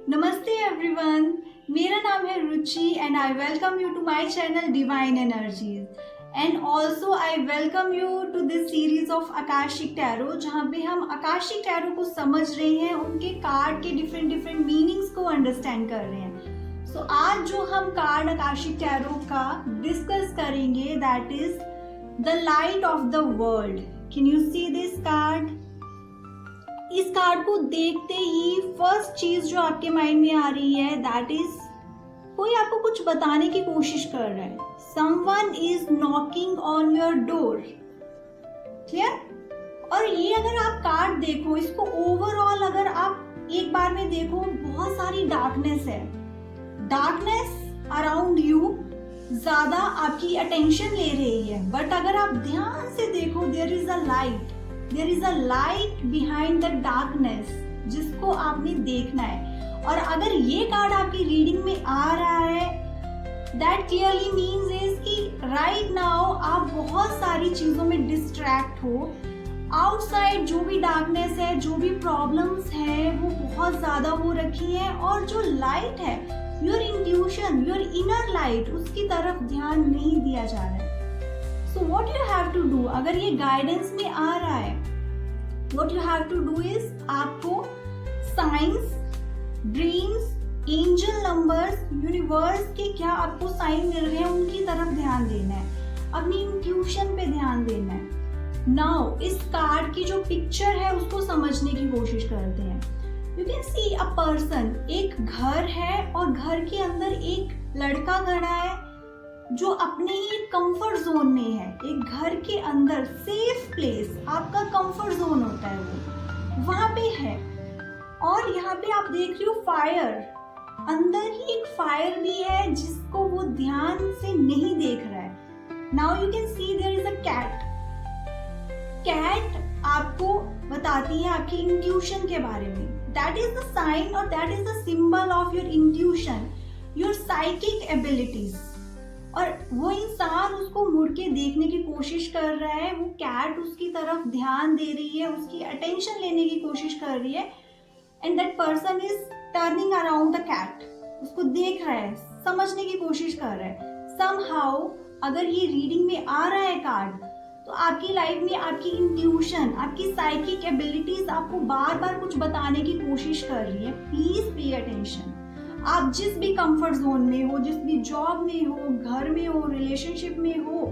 नमस्ते एवरीवन, मेरा नाम है Ruchi and I welcome you to my channel divine energies and also I welcome you to this series of Akashic tarot, जहाँ पे हम आकाशिक टैरो को समझ रहे हैं, उनके कार्ड के डिफरेंट मीनिंग्स को अंडरस्टैंड कर रहे हैं। सो आज जो हम कार्ड आकाशिक टैरो का डिस्कस करेंगे that is the light of the world. Can you see this card? इस कार्ड को देखते ही फर्स्ट चीज जो आपके माइंड में आ रही है दैट इज कोई आपको कुछ बताने की कोशिश कर रहा है। Someone is knocking on your door. Clear? और ये अगर आप कार्ड देखो, इसको ओवरऑल अगर आप एक बार में देखो, बहुत सारी डार्कनेस है। डार्कनेस अराउंड यू ज्यादा आपकी अटेंशन ले रही है, बट अगर आप ध्यान से देखो there is a light, there is a light behind the darkness, जिसको आपने देखना है। और अगर ये कार्ड आपकी रीडिंग में आ रहा है दैट क्लियरली मीन्स इज कि राइट नाउ आप बहुत सारी चीजों में डिस्ट्रैक्ट हो। आउटसाइड जो भी डार्कनेस है, जो भी प्रॉब्लम्स है, वो बहुत ज्यादा हो रखी है, और जो लाइट है, your intuition, your inner light, उसकी तरफ ध्यान नहीं दिया जा रहा है। So what you have to do, अगर ये गाइडेंस में आ रहा है, what you have to do is आपको science, dreams, angel numbers, universe के क्या आपको साइन मिल रहे हैं उनकी तरफ ध्यान देना है, अपनी इंट्यूशन पे ध्यान देना है। नाउ इस कार्ड की जो पिक्चर है उसको समझने की कोशिश करते हैं। You can C a person, एक घर है और घर के अंदर एक लड़का खड़ा है जो अपने ही कंफर्ट जोन में है। एक घर के अंदर सेफ प्लेस, आपका कंफर्ट जोन होता है, वो वहां पे है। और यहाँ पे आप देख रहे हो फायर, अंदर ही एक फायर भी है जिसको वो ध्यान से नहीं देख रहा है। Now you can see there is a cat. Cat आपको बताती है आपकी इंट्यूशन के बारे में। दैट इज द साइन और that is the symbol of your intuition, your psychic abilities. और वो इंसान उसको मुड़ के देखने की कोशिश कर रहा है, वो कैट उसकी तरफ ध्यान दे रही है, उसकी अटेंशन लेने की कोशिश कर रही है, and that person is turning around the cat, उसको देख रहा है, समझने की कोशिश कर रहा है। समहाउ अगर ये रीडिंग में आ रहा है कार्ड, तो आपकी लाइफ में आपकी इंट्यूशन, आपकी साइकिक एबिलिटीज आपको बार बार कुछ बताने की कोशिश कर रही है। Please pay attention. आप जिस भी कंफर्ट जोन में हो, जिस भी जॉब में हो, घर में हो, रिलेशनशिप में हो,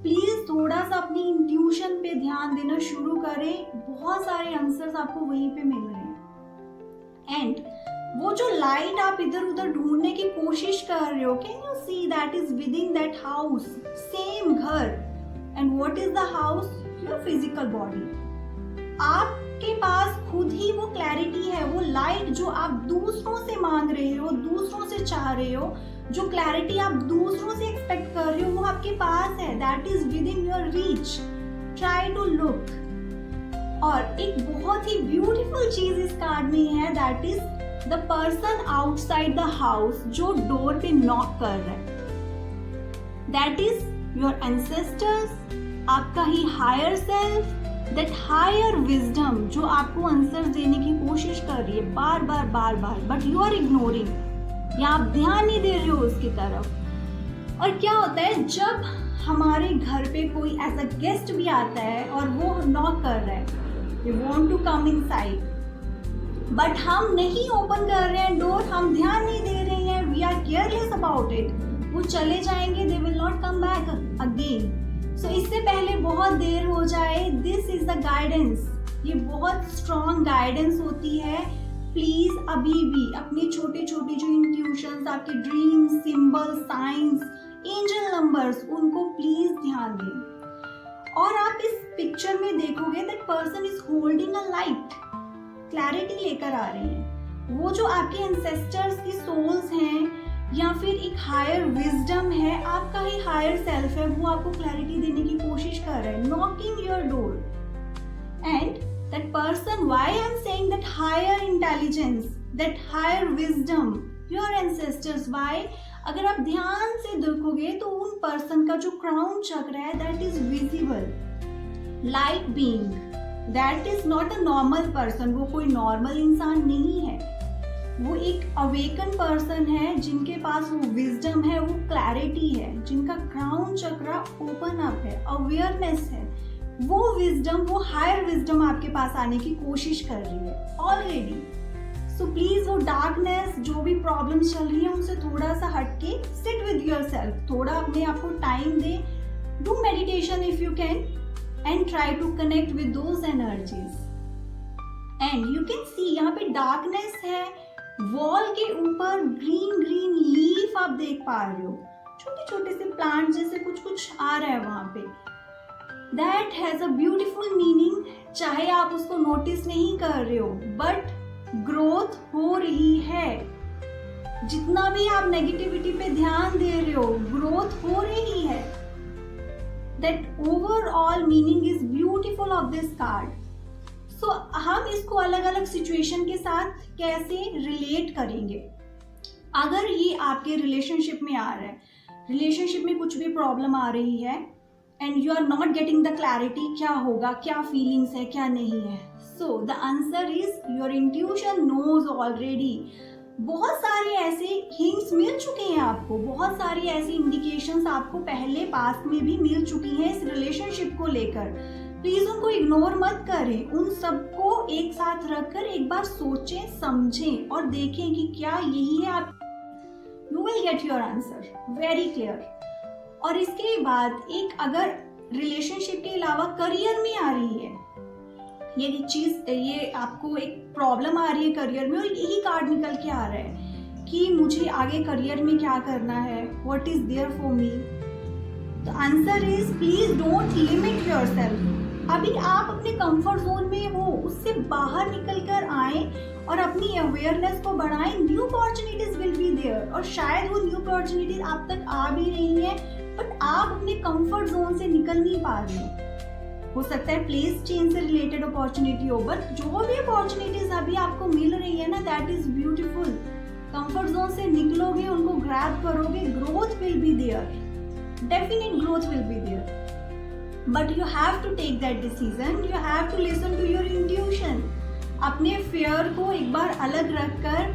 प्लीज थोड़ा सा अपनी इंट्यूशन पे ध्यान देना शुरू करें। बहुत सारे आंसर्स आपको वहीं पे मिल रहे हैं। एंड वो जो लाइट आप इधर उधर ढूंढने की कोशिश कर रहे हो, can you see that is within that house, same घर। And what is the house? Your physical body. आपके पास खुद ही वो क्लैरिटी है, वो लाइट जो आप दूसरों से मांग रहे हो, दूसरों से चाह रहे हो, जो क्लैरिटी आप दूसरों से एक्सपेक्ट कर रहे हो, वो आपके पास है। That is within your reach. Try to look. और एक बहुत ही ब्यूटीफुल चीज इस कार्ड में है that is the person outside the house, जो डोर पे नॉक कर रहा है। दैट इज योर एंसेस्टर्स, आपका ही higher self, that higher wisdom जो आपको आंसर्स देने की कोशिश कर रही है बार बार, बट यू आर इग्नोरिंग, या आप ध्यान नहीं दे रहे हो उसकी तरफ। और क्या होता है, जब हमारे घर पे कोई एज अ गेस्ट भी आता है और वो नॉक कर रहा है, they want to come inside, but हम नहीं ओपन कर रहे हैं डोर, हम ध्यान नहीं दे रहे हैं, we are careless about it, वो चले जाएंगे, they will not come back again. So इससे पहले बहुत देर हो जाए, दिस इज द गाइडेंस। ये बहुत स्ट्रॉन्ग गाइडेंस होती है। प्लीज अभी भी अपनी छोटे छोटे जो इंट्यूशंस, आपके dreams, symbol, science, angel numbers, उनको प्लीज ध्यान दें। और आप इस पिक्चर में देखोगे that person is holding a light, clarity लेकर आ रही है। वो जो आपके एंसेस्टर्स की सोल्स हैं, या फिर एक हायर विजडम है, आपका ही हायर सेल्फ है, वो आपको क्लैरिटी देने की कोशिश कर रहा है, knocking your door. And that person, why I am saying that higher intelligence, that higher wisdom, your ancestors, why? अगर आप ध्यान से देखोगे तो उन पर्सन का जो क्राउन चक्र है that is visible, light being, that is not a normal person, वो कोई नॉर्मल इंसान नहीं है। वो एक अवेकन पर्सन है जिनके पास वो विजडम है, वो क्लैरिटी है, जिनका क्राउन चक्रा ओपन अप है, अवेयरनेस है। वो विजडम, वो हायर विजडम आपके पास आने की कोशिश कर रही है ऑलरेडी। सो प्लीज वो डार्कनेस, जो भी प्रॉब्लम्स चल रही है उनसे थोड़ा सा हटके सिट विद योरसेल्फ, थोड़ा अपने आप को टाइम दे, do meditation if you can and try to connect with those energies. And you can see यहाँ पे डार्कनेस है, वॉल के ऊपर ग्रीन ग्रीन लीफ आप देख पा रहे हो, छोटे छोटे से प्लांट जैसे कुछ कुछ आ रहा है वहां पे। That has a beautiful meaning, चाहे आप उसको नोटिस नहीं कर रहे हो बट ग्रोथ हो रही है। जितना भी आप नेगेटिविटी पे ध्यान दे रहे हो, ग्रोथ हो रही है। That overall meaning is beautiful of this card. So हम इसको अलग अलग सिचुएशन के साथ कैसे रिलेट करेंगे। अगर ये आपके रिलेशनशिप में आ रहा है, रिलेशनशिप में कुछ भी प्रॉब्लम आ रही है and you are not getting the clarity, क्या होगा, क्या फीलिंग्स है, क्या नहीं है। So the answer is your intuition knows already. बहुत सारे ऐसे हिंट्स मिल चुके हैं आपको, बहुत सारी ऐसी इंडिकेशंस आपको पहले पास्ट में भी मिल चुकी हैं इस रिलेशनशिप को लेकर। प्लीज उनको इग्नोर मत करें, उन सबको एक साथ रखकर एक बार सोचें, समझें और देखें कि क्या यही है आप। You will get your answer very clear. और इसके बाद एक अगर रिलेशनशिप के अलावा करियर में आ रही है ये चीज, ये आपको एक प्रॉब्लम आ रही है करियर में और यही कार्ड निकल के आ रहा है कि मुझे आगे करियर में क्या करना है, what is there for me. The answer is please don't limit yourself. अभी आप अपने कंफर्ट जोन में हो, उससे बाहर निकल कर आए और अपनी अवेयरनेस को बढ़ाएं। New opportunities will be there और शायद वो न्यू अपॉर्चुनिटीज आप तक आ भी रही है बट आप अपने कंफर्ट जोन से निकल नहीं पा रहे हो सकता है प्लेस चेंज से रिलेटेड अपॉर्चुनिटी हो, बट जो भी अपॉर्चुनिटीज अभी आपको मिल रही है ना, that is beautiful. Comfort zone से निकलोगे, उनको ग्रैब करोगे, growth will be there, definite growth will be there. But you have to take that decision, you have to listen to your intuition. अपने फेयर को एक बार अलग रखकर,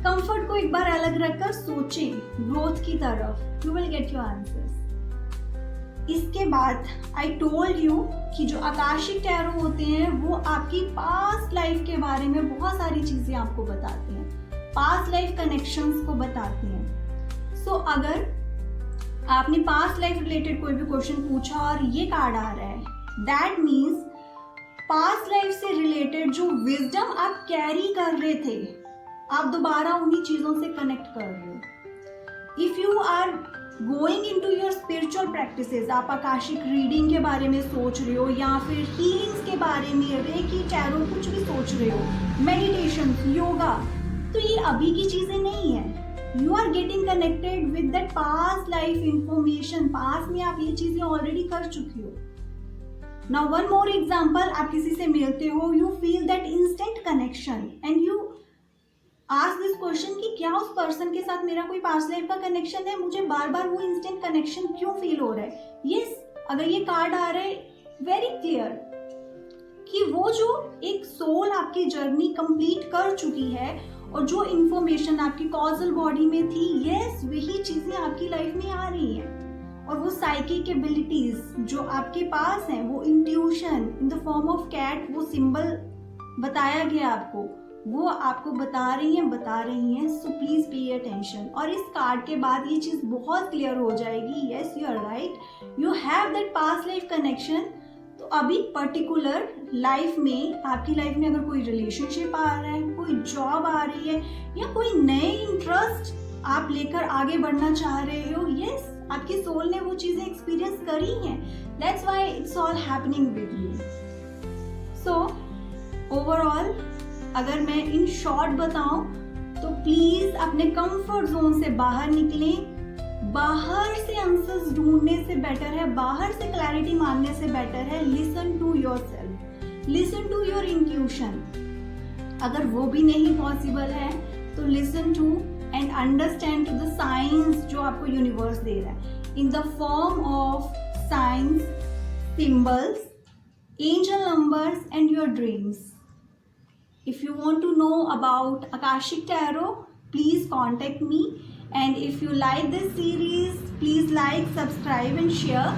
कंफर्ट को एक बार अलग रखकर सोचें ग्रोथ की तरफ। You will get your answers. इसके बाद आई टोल्ड यू कि जो आकाशिक टैरो होते हैं वो आपकी पास्ट लाइफ के बारे में बहुत सारी चीजें आपको बताते हैं, पास्ट लाइफ कनेक्शंस को बताते हैं। सो अगर आपने पास्ट लाइफ रिलेटेड कोई भी क्वेश्चन पूछा और ये कार्ड आ रहा है, दैट मीन्स पास्ट लाइफ से रिलेटेड जो विजडम आप कैरी कर रहे थे, आप दोबारा उन्हीं चीजों से कनेक्ट कर रहे हो। If you are going into your spiritual practices, आप आकाशिक रीडिंग के बारे में सोच रहे हो या फिर हीलिंग्स के बारे में, रेकी, टैरो, कुछ भी सोच रहे हो, मेडिटेशन, योगा, तो ये अभी की चीजें नहीं है। You are getting connected with that past life information. Past में आप ये चीजें ऑलरेडी कर चुकी हो। नाउ वन मोर एग्जाम्पल, आप किसी से मिलते हो, you feel that instant connection and you ask this question कि क्या उस पर्सन के साथ मेरा कोई पास्ट लाइफ का कनेक्शन है, मुझे बार बार वो इंस्टेंट कनेक्शन क्यों फील हो रहा है। यस, अगर ये कार्ड आ रहा है वेरी क्लियर कि वो जो एक सोल आपकी जर्नी कंप्लीट कर चुकी है और जो इंफॉर्मेशन आपकी कॉजल बॉडी में थी, यस, वही चीजें आपकी लाइफ में आ रही हैं। और वो साइकिक एबिलिटीज जो आपके पास हैं, वो intuition in the form of cat, वो सिंबल बताया गया आपको, वो आपको बता रही हैं। So please pay attention. और इस कार्ड के बाद ये चीज बहुत क्लियर हो जाएगी, yes you are right, you have that past life connection. तो अभी पर्टिकुलर लाइफ में, आपकी लाइफ में अगर कोई रिलेशनशिप आ रहा है, कोई जॉब आ रही है या कोई नए इंटरेस्ट आप लेकर आगे बढ़ना चाह रहे हो, यस, आपकी सोल ने वो चीजें एक्सपीरियंस करी हैं, that's why it's all happening with you. So overall अगर मैं इन शॉर्ट बताऊं तो प्लीज अपने कंफर्ट जोन से बाहर निकलें। बाहर से आंसर्स ढूंढने से बेटर है, बाहर से क्लैरिटी मांगने से बेटर है listen to yourself, listen to your intuition. अगर वो भी नहीं पॉसिबल है तो listen to and understand to the signs जो आपको यूनिवर्स दे रहा है in the form of signs, symbols, angel numbers and your dreams. If you want to know about Akashic Tarot, please contact me. And if you like this series, please like, subscribe and share.